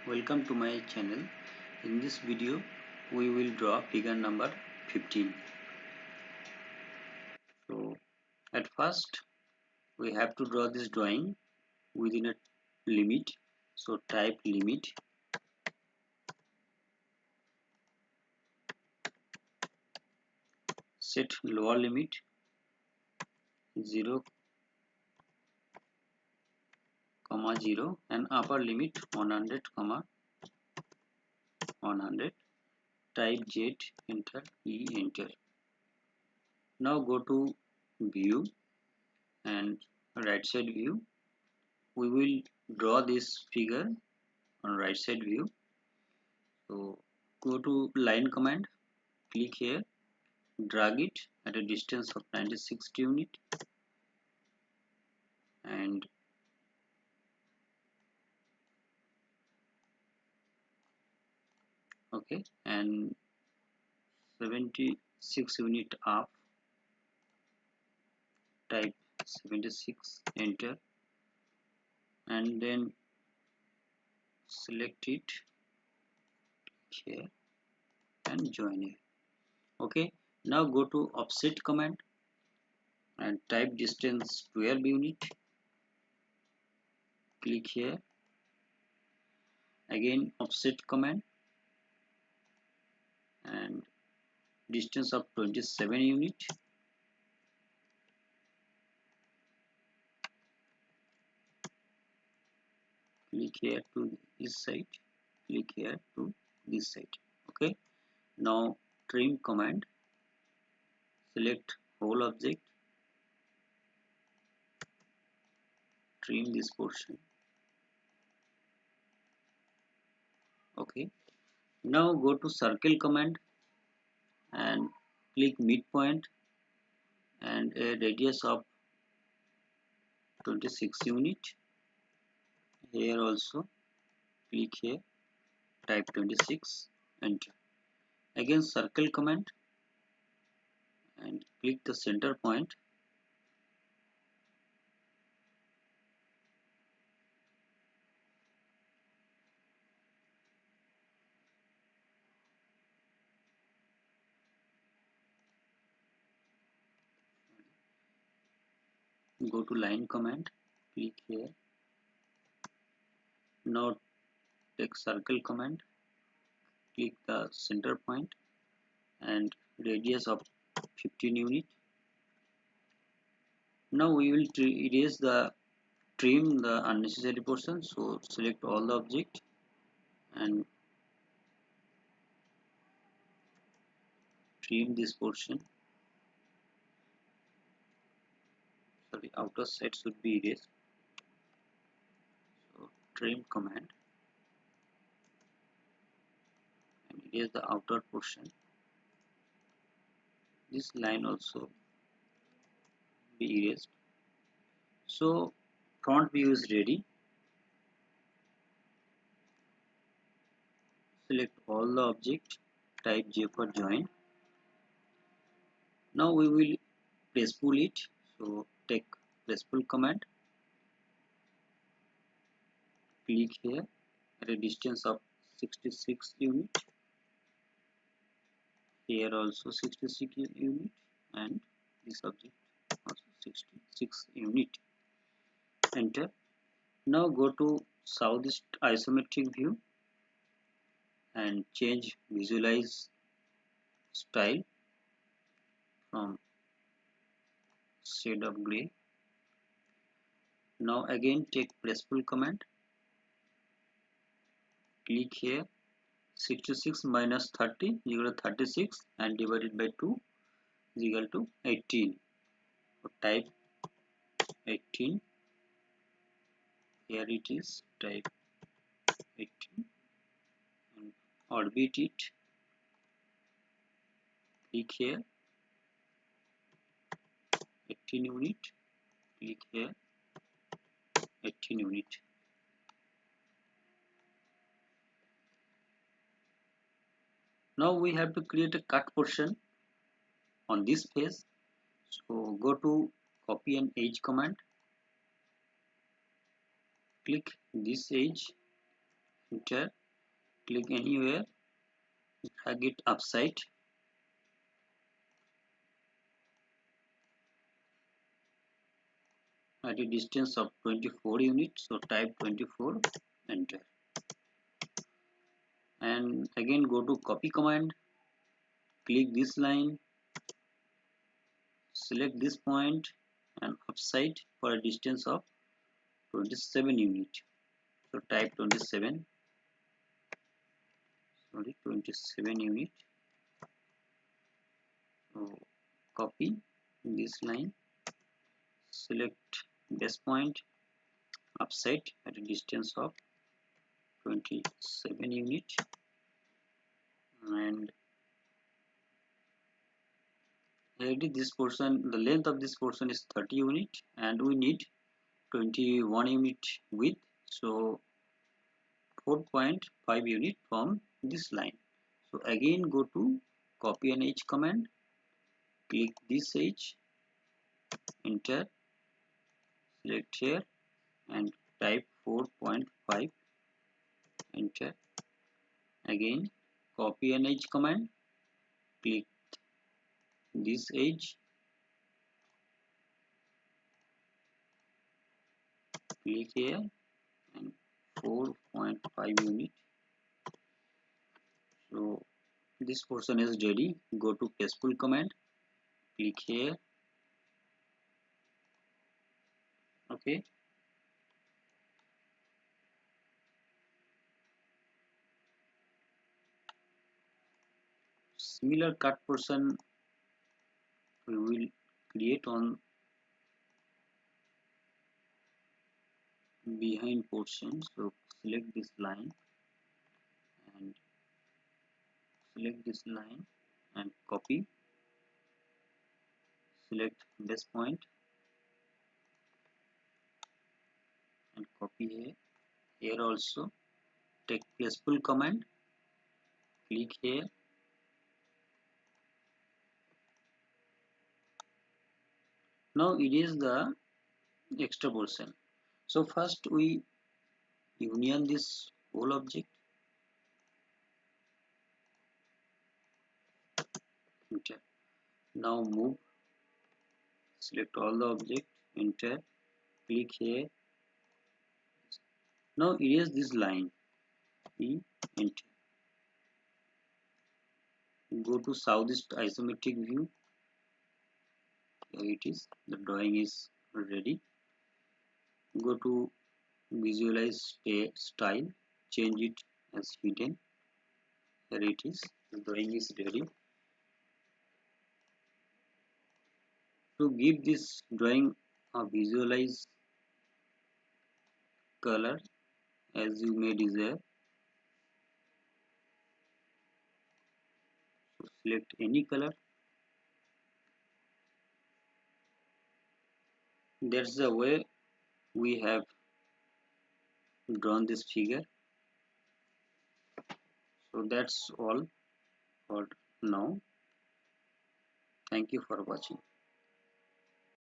Welcome to my channel. In this video we will draw figure number 15. So at first we have to draw this drawing within a limit. So type limit, set lower limit 0, 0 and upper limit 100, 100. Type Z, enter, E, enter. Now go to view and right side view. We will draw this figure on right side view. So go to line command, click here, drag it at a distance of 96 unit and okay, and 76 unit up, type 76, enter, and then select it here and join it. Okay, now go to offset command and type distance 12 unit, click here, again offset command and distance of 27 unit, click here to this side, click here to this side. Okay, now trim command, select whole object, trim this portion. Okay, now go to circle command and click midpoint and a radius of 26 unit. Here also click here, type 26, enter. Again circle command and click the center point. Go to line command, click here. Now take circle command, click the center point and radius of 15 unit. Now we will trim the unnecessary portion. So select all the object and trim this portion. Sorry, outer side should be erased. So trim command and erase the outer portion. This line also be erased. So front view is ready. Select all the object, type J for join. Now we will press pull it. So take press pull command, click here at a distance of 66 unit. Here also 66 unit and this object also 66 unit. Enter. Now go to southeast isometric view and change visualize style from shade of gray. Now again take press pull command, click here, 66 minus 30 is equal to 36 and divided by 2 is equal to 18. So type 18, here it is, type 18 and orbit it, click here 18 unit, click here 18 unit. Now we have to create a cut portion on this face. So go to copy and edge command, click this edge, enter, click anywhere, drag it upside at a distance of 24 units. So type 24, enter, and again go to copy command, click this line, select this point and upside for a distance of 27 units. So type 27, sorry, 27 unit. So copy this line, select base point, upside at a distance of 27 unit, and already this portion, the length of this portion is 30 unit and we need 21 unit width. So 4.5 unit from this line. So again go to copy and edge command, click this edge, enter, select here and type 4.5, enter, again copy and edge command, click this edge, click here and 4.5 unit. So this portion is ready. Go to pull command, click here, okay, similar cut portion we will create on behind portion. So select this line and select this line and copy, select this point and copy here. Here also take pull command, click here, now it is the extra portion. So first we union this whole object, enter, now move, select all the object, enter, click here, now erase this line, enter, go to southeast isometric view. Here it is, the drawing is ready. Go to visualize style, change it as hidden. Here it is, the drawing is ready. To give this drawing a visualize color as you may desire, so select any color. That's the way we have drawn this figure. So that's all for now. Thank you for watching.